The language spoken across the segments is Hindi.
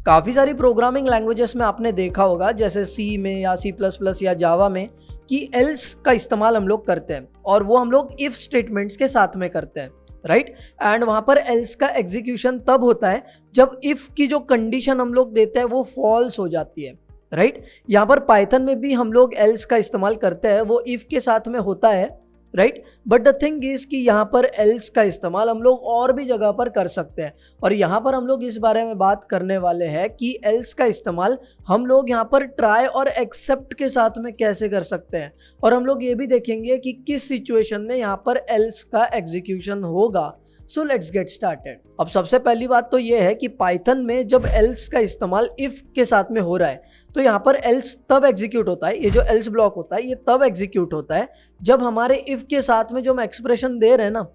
काफ़ी सारी प्रोग्रामिंग लैंग्वेजेस में आपने देखा होगा, जैसे सी में या सी प्लस प्लस या जावा में, कि एल्स का इस्तेमाल हम लोग करते हैं और वो हम लोग इफ स्टेटमेंट्स के साथ में करते हैं, राइट। एंड वहाँ पर एल्स का एग्जीक्यूशन तब होता है जब इफ की जो कंडीशन हम लोग देते हैं वो फॉल्स हो जाती है, राइट। यहाँ पर पाइथन में भी हम लोग एल्स का इस्तेमाल करते हैं, वो इफ के साथ में होता है, right. But the thing is कि यहाँ पर एल्स का इस्तेमाल हम लोग और भी जगह पर कर सकते हैं, और यहाँ पर हम लोग इस बारे में बात करने वाले हैं कि एल्स का इस्तेमाल हम लोग यहाँ पर ट्राई और एक्सेप्ट के साथ में कैसे कर सकते हैं, और हम लोग ये भी देखेंगे कि किस सिचुएशन में यहाँ पर एल्स का एग्जीक्यूशन होगा। So let's get started. अब सबसे पहली बात तो ये है कि पाइथन में जब एल्स का इस्तेमाल इफ के साथ में हो रहा है तो यहाँ पर एल्स तब एग्जीक्यूट होता है, ये जो एल्स ब्लॉक होता है ये तब एग्जीक्यूट होता है जब हमारे इफ के साथ में जो हम एक्सप्रेशन दे रहे हैं ना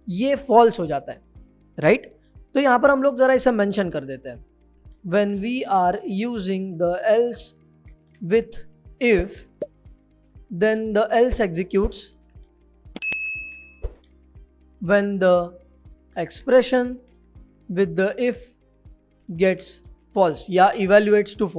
ये फॉल्स हो जाता है, राइट। तो यहाँ पर हम लोग जरा इसे मेंशन कर देते हैं। When we are using the else with if then the else executes when the expression with the if gets false या evaluates to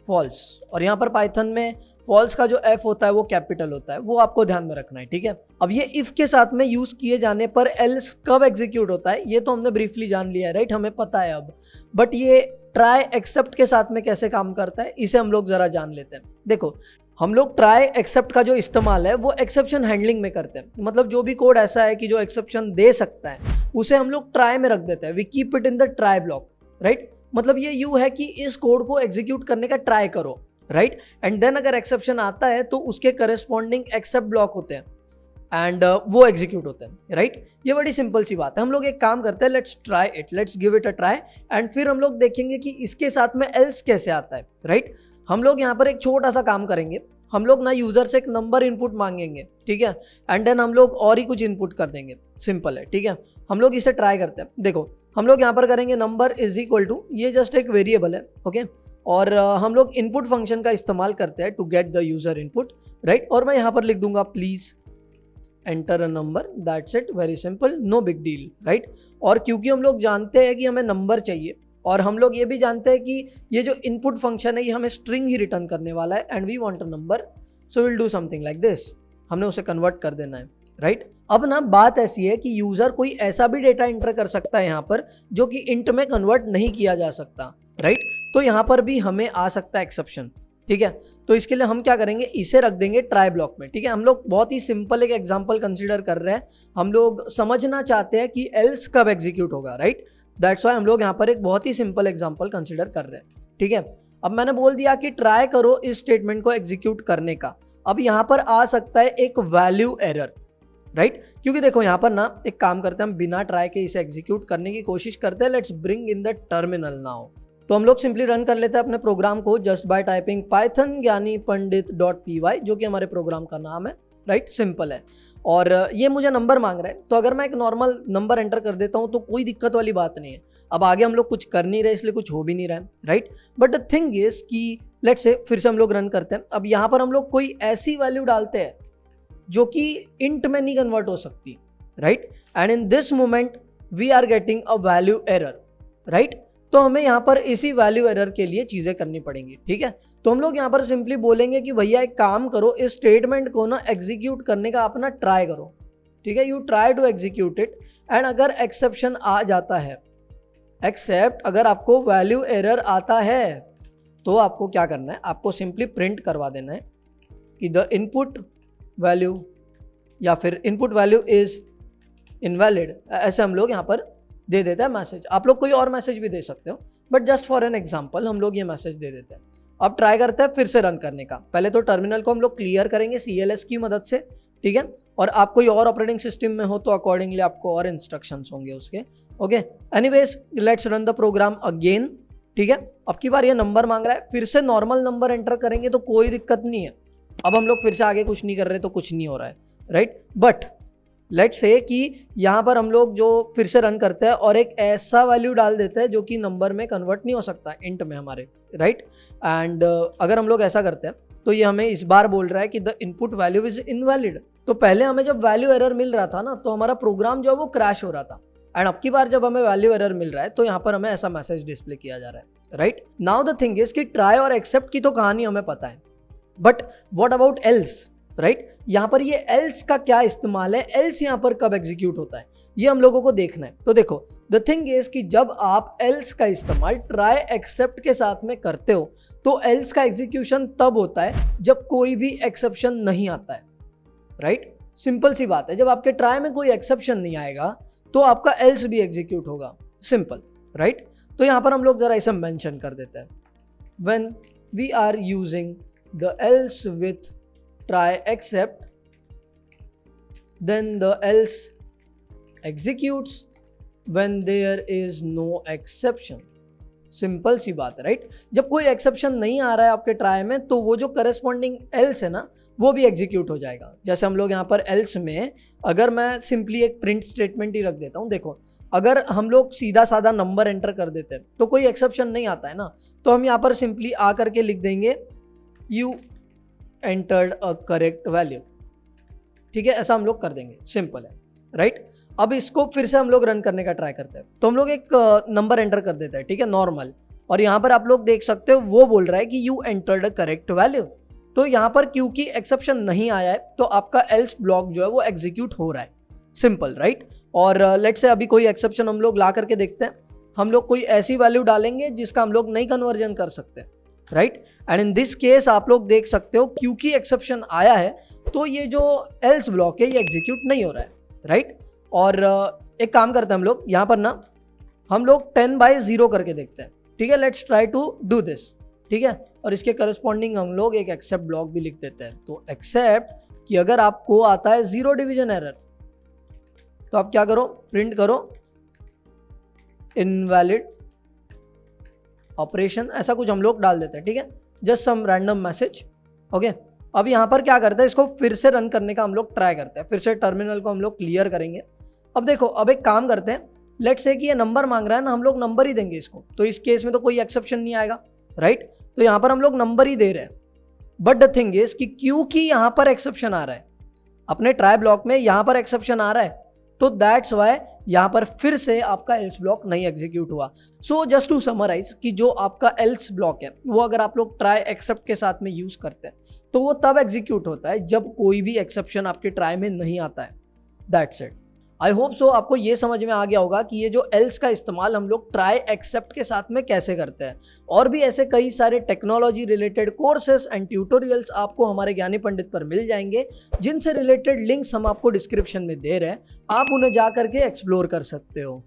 false। और यहाँ पर पाइथन में false का जो f होता है वो कैपिटल होता है, वो आपको ध्यान में रखना है, ठीक है। अब ये if के साथ में यूज किए जाने पर else कब एग्जीक्यूट होता है ये तो हमने ब्रीफली जान लिया है, राइट, हमें पता है अब। बट ये ट्राई एक्सेप्ट के साथ में कैसे काम करता है इसे हम लोग जरा जान लेते हैं। देखो, हम लोग ट्राई एक्सेप्ट का जो इस्तेमाल है वो एक्सेप्शन हैंडलिंग में करते हैं, मतलब जो भी कोड ऐसा है कि जो एक्सेप्शन दे सकता है उसे हम लोग ट्राई में रख देते हैं। We keep it in the try block, right. मतलब ये यू है कि इस कोड को एग्जीक्यूट करने का ट्राई करो, राइट। एंड देन अगर एक्सेप्शन आता है तो उसके करस्पॉन्डिंग एक्सेप्ट ब्लॉक होते हैं एंड वो एग्जीक्यूट होते हैं, राइट। ये बड़ी सिंपल सी बात है। हम लोग एक काम करते हैं, let's try it, let's give it a try, and फिर हम लोग देखेंगे कि इसके साथ में एल्स कैसे आता है, राइट। हम लोग यहाँ पर एक छोटा सा काम करेंगे, हम लोग ना यूजर से एक नंबर इनपुट मांगेंगे, ठीक है, एंड देन हम लोग और ही कुछ इनपुट कर देंगे, सिंपल है, ठीक है। हम लोग इसे ट्राई करते हैं। देखो, हम लोग यहाँ पर करेंगे नंबर इज इक्वल टू, ये जस्ट एक वेरिएबल है, ओके, और हम लोग इनपुट फंक्शन का इस्तेमाल करते हैं to get the user input, right. और मैं यहाँ पर लिख दूंगा please enter a number, that's it, very simple, no big deal, right. और क्योंकि हम लोग जानते हैं कि हमें नंबर चाहिए और हम लोग ये भी जानते हैं कि ये जो इनपुट फंक्शन है ये हमें स्ट्रिंग ही रिटर्न करने वाला है and we want a number, so will do something like this, हमने उसे कन्वर्ट कर देना है, राइट। अब ना बात ऐसी है कि यूजर कोई ऐसा भी डेटा एंटर कर सकता है यहाँ पर जो कि इंट में कन्वर्ट नहीं किया जा सकता, राइट। तो यहाँ पर भी हमें आ सकता है एक्सेप्शन, ठीक है। तो इसके लिए हम क्या करेंगे, इसे रख देंगे ट्राई ब्लॉक में, ठीक है। हम लोग बहुत ही सिंपल एक एग्जांपल कंसीडर कर रहे हैं, हम लोग समझना चाहते हैं कि एल्स कब एग्जीक्यूट होगा, राइट। दैट्स वाई हम लोग यहाँ पर एक बहुत ही सिंपल एग्जांपल कंसीडर कर रहे हैं, ठीक है। अब मैंने बोल दिया कि ट्राई करो इस स्टेटमेंट को एग्जीक्यूट करने का। अब यहाँ पर आ सकता है एक वैल्यू एरर, राइट, क्योंकि देखो यहाँ पर ना एक काम करते हैं, हम बिना ट्राई के इसे एग्जीक्यूट करने की कोशिश करते हैं। Let's bring in the terminal now. तो हम लोग सिंपली रन कर लेते हैं अपने प्रोग्राम को जस्ट बाय टाइपिंग पाइथन ज्ञानी पंडित .py, जो कि हमारे प्रोग्राम का नाम है, राइट, सिंपल है। और ये मुझे नंबर मांग रहा है, तो अगर मैं एक नॉर्मल नंबर एंटर कर देता हूँ तो कोई दिक्कत वाली बात नहीं है। अब आगे हम लोग कुछ कर नहीं रहे इसलिए कुछ हो भी नहीं रहा है, right. But the thing is कि लेट्स से फिर से हम लोग रन करते हैं। अब यहाँ पर हम लोग कोई ऐसी वैल्यू डालते हैं जो कि इंट में नहीं कन्वर्ट हो सकती, right, and in this moment we are getting a value error, right. तो हमें यहाँ पर इसी वैल्यू एरर के लिए चीजें करनी पड़ेंगी, ठीक है। तो हम लोग यहाँ पर सिंपली बोलेंगे कि भैया एक काम करो, इस स्टेटमेंट को ना एग्जीक्यूट करने का अपना ट्राई करो, ठीक है, you try to execute it, and अगर एक्सेप्शन आ जाता है, एक्सेप्ट अगर आपको वैल्यू एरर आता है तो आपको क्या करना है, आपको सिंपली प्रिंट करवा देना है कि द इनपुट वैल्यू या फिर इनपुट वैल्यू इज इनवैलिड, ऐसे हम लोग यहाँ पर दे देते हैं मैसेज। आप लोग कोई और मैसेज भी दे सकते हो, but just for an example हम लोग ये मैसेज दे देते हैं। अब ट्राई करते हैं फिर से रन करने का। पहले तो टर्मिनल को हम लोग क्लियर करेंगे CLS की मदद से, ठीक है। और आप कोई और ऑपरेटिंग सिस्टम में हो तो अकॉर्डिंगली आपको और इंस्ट्रक्शंस होंगे उसके, okay. Anyways let's run the program again, ठीक है। अब की बार ये नंबर मांग रहा है, फिर से नॉर्मल नंबर एंटर करेंगे तो कोई दिक्कत नहीं है। अब हम लोग फिर से आगे कुछ नहीं कर रहे तो कुछ नहीं हो रहा है, राइट। बट लेट्स से कि यहाँ पर हम लोग जो फिर से रन करते हैं और एक ऐसा वैल्यू डाल देते हैं जो कि नंबर में कन्वर्ट नहीं हो सकता इंट में हमारे, राइट। एंड अगर हम लोग ऐसा करते हैं तो ये हमें इस बार बोल रहा है कि the input value is invalid. तो पहले हमें जब वैल्यू एरर मिल रहा था ना तो हमारा प्रोग्राम जो है वो क्रैश हो रहा था, एंड अब की बार जब हमें वैल्यू एरर मिल रहा है तो यहाँ पर हमें ऐसा मैसेज डिस्प्ले किया जा रहा है, right. Now the thing is कि ट्राई और एक्सेप्ट की तो कहानी हमें पता है, but what about else, right. यहाँ पर ये एल्स का क्या इस्तेमाल है, एल्स यहाँ पर कब एग्जीक्यूट होता है, ये हम लोगों को देखना है। तो देखो द थिंग इज कि जब आप एल्स का इस्तेमाल ट्राई एक्सेप्ट के साथ में करते हो तो एल्स का एग्जीक्यूशन तब होता है जब कोई भी एक्सेप्शन नहीं आता है, राइट। सिंपल सी बात है, जब आपके ट्राई में कोई एक्सेप्शन नहीं आएगा तो आपका एल्स भी एग्जीक्यूट होगा, सिंपल, राइट। तो यहाँ पर हम लोग जरा इसे मेंशन कर देते हैं, when we are using the else with try except then the else executes when there is no exception। Simple सी बात है, राइट। जब कोई एक्सेप्शन नहीं आ रहा है आपके ट्राई में तो वो जो करस्पॉन्डिंग एल्स है ना वो भी एग्जीक्यूट हो जाएगा। जैसे हम लोग यहाँ पर एल्स में अगर मैं सिंपली एक प्रिंट स्टेटमेंट ही रख देता हूँ, देखो अगर हम लोग सीधा साधा नंबर एंटर कर देते हैं तो कोई एक्सेप्शन नहीं आता है ना, तो हम यहाँ पर सिंपली आ करके लिख देंगे you entered a correct value, ठीक है, ऐसा हम लोग कर देंगे, सिंपल है, राइट। अब इसको फिर से हम लोग रन करने का ट्राई करते हैं, तो हम लोग एक नंबर एंटर कर देते हैं, ठीक है, नॉर्मल, और यहाँ पर आप लोग देख सकते हो वो बोल रहा है कि you entered a correct value. तो यहाँ पर क्योंकि एक्सेप्शन नहीं आया है तो आपका एल्स ब्लॉक जो है वो एग्जीक्यूट हो रहा है, सिंपल, राइट। और लेट्स से अभी कोई एक्सेप्शन हम लोग ला करके देखते हैं, हम लोग कोई ऐसी वैल्यू डालेंगे जिसका हम लोग नहीं कन्वर्जन कर सकते, right. And in this case आप लोग देख सकते हो क्योंकि एक्सेप्शन आया है तो ये जो एल्स ब्लॉक है ये एग्जीक्यूट नहीं हो रहा है, राइट। और एक काम करते हैं हम लोग यहाँ पर ना हम लोग 10/0 करके देखते हैं, ठीक है, let's try to do this, ठीक है। और इसके करस्पॉन्डिंग हम लोग एक एक्सेप्ट ब्लॉक भी लिख देते हैं। तो एक्सेप्ट कि अगर आपको आता है 0 डिवीजन एरर तो आप क्या करो, प्रिंट करो इनवैलिड ऑपरेशन, ऐसा कुछ हम लोग डाल देते हैं, ठीक है, just some random message, okay. अब यहाँ पर क्या करते हैं, इसको फिर से रन करने का हम लोग ट्राई करते हैं, फिर से टर्मिनल को हम लोग क्लियर करेंगे। अब देखो अब एक काम करते हैं, लेट्स से कि ये नंबर मांग रहा है ना, हम लोग नंबर ही देंगे इसको, तो इस केस में तो कोई एक्सेप्शन नहीं आएगा, राइट। तो यहाँ पर हम लोग नंबर ही दे रहे हैं, बट द थिंग इज कि क्योंकि यहाँ पर एक्सेप्शन आ रहा है, अपने ट्राई ब्लॉक में यहाँ पर एक्सेप्शन आ रहा है तो दैट्स वाई यहाँ पर फिर से आपका एल्स ब्लॉक नहीं एग्जीक्यूट हुआ। सो जस्ट टू समराइज कि जो आपका एल्स ब्लॉक है वो अगर आप लोग ट्राई एक्सेप्ट के साथ में यूज करते हैं तो वो तब एग्जीक्यूट होता है जब कोई भी एक्सेप्शन आपके ट्राई में नहीं आता है, that's it. I hope so आपको ये समझ में आ गया होगा कि ये जो एल्स का इस्तेमाल हम लोग ट्राई एक्सेप्ट के साथ में कैसे करते हैं। और भी ऐसे कई सारे technology related courses and tutorials आपको हमारे ज्ञानी पंडित पर मिल जाएंगे, जिनसे रिलेटेड लिंक्स हम आपको डिस्क्रिप्शन में दे रहे हैं, आप उन्हें जा करके एक्सप्लोर कर सकते हो।